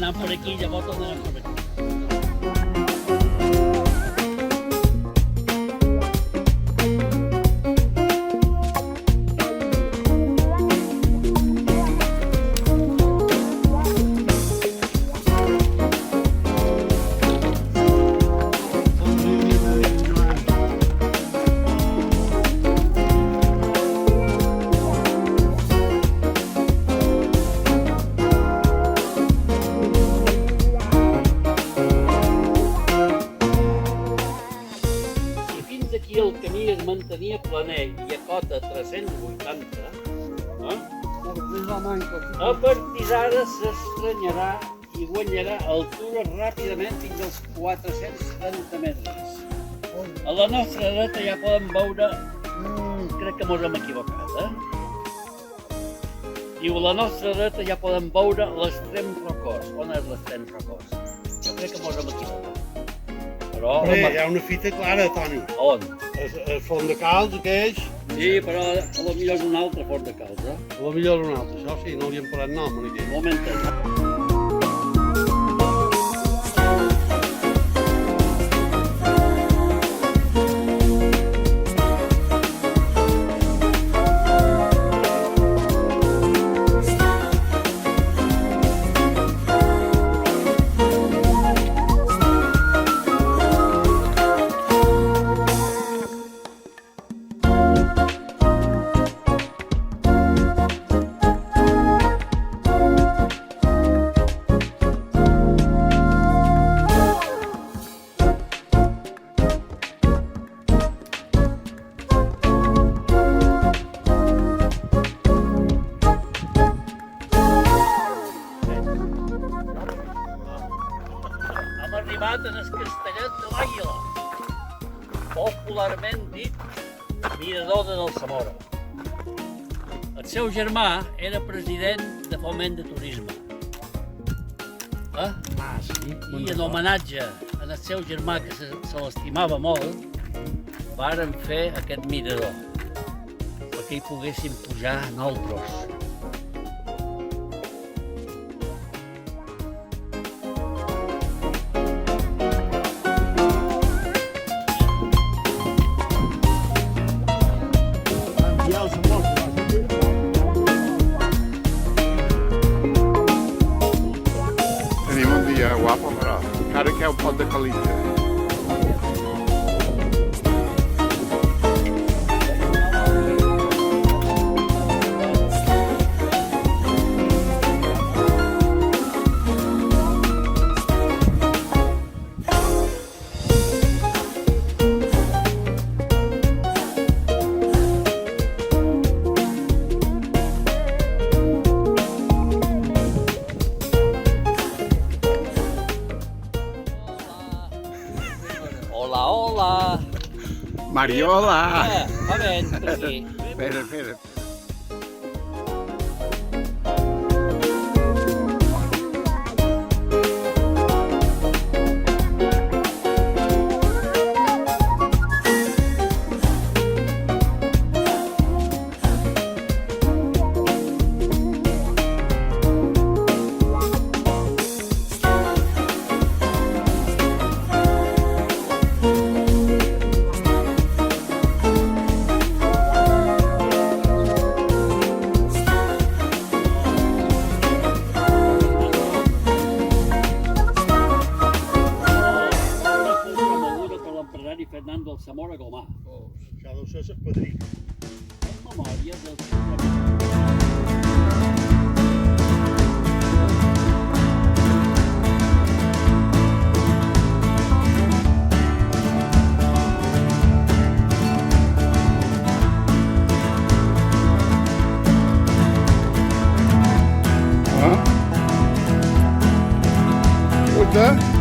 anant per aquí, llavors tornarem per aquí. Aquí el camí es mantenia planer i a cota 380, a partir d'ara s'estranyarà i guanyarà altura ràpidament fins als 430 metres. A la nostra dreta ja podem veure, crec que mos hem equivocat, Diu, a la nostra dreta ja podem veure l'extrem rocós. On és l'extrem rocós? Jo crec que mos hem equivocat. Però hi ha una fita clara, Toni. on? El font de calç, aquell, Sí, però a lo millor és un altre fort de calç, potser un altre, això sí, no li hem posat nom, en aquell. Un momentet. Hem arribat en el Castellet de l'Àguila, popularment dit Mirador de Samora. El seu germà era president de Foment de Turisme. Sí. I en homenatge al seu germà, que se l'estimava molt, varen fer aquest mirador, perquè hi poguessin pujar nosaltres. Tenim un dia guapo, però encara que un pont de Calilla. Hola, hola! Mariola! Va ben, per aquí. Espera. Fernando el Zamora Gomà. Això deu ser el padrí. En memòria del Escuta?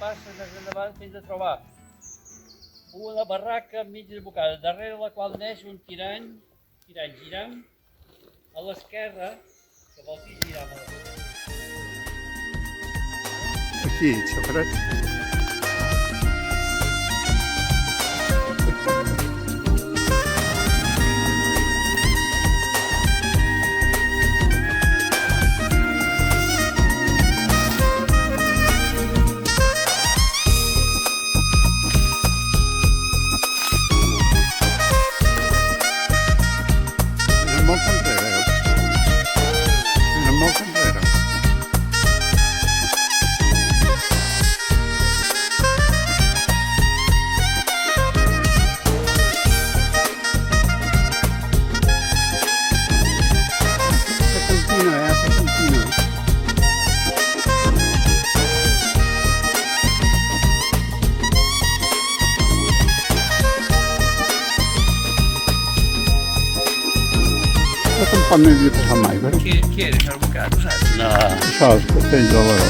passes més endavant fins a trobar una barraca mig desbocada, darrere la qual neix un tirant girant, a l'esquerra, que vol dir girar a l'esquerra. Aquí, xafret. Anem molt enrere. Anem molt enrere. Se continua. Això tampoc no havia passat mai, però Què eres, el bocat, saps? No. això és castell de l'Aró.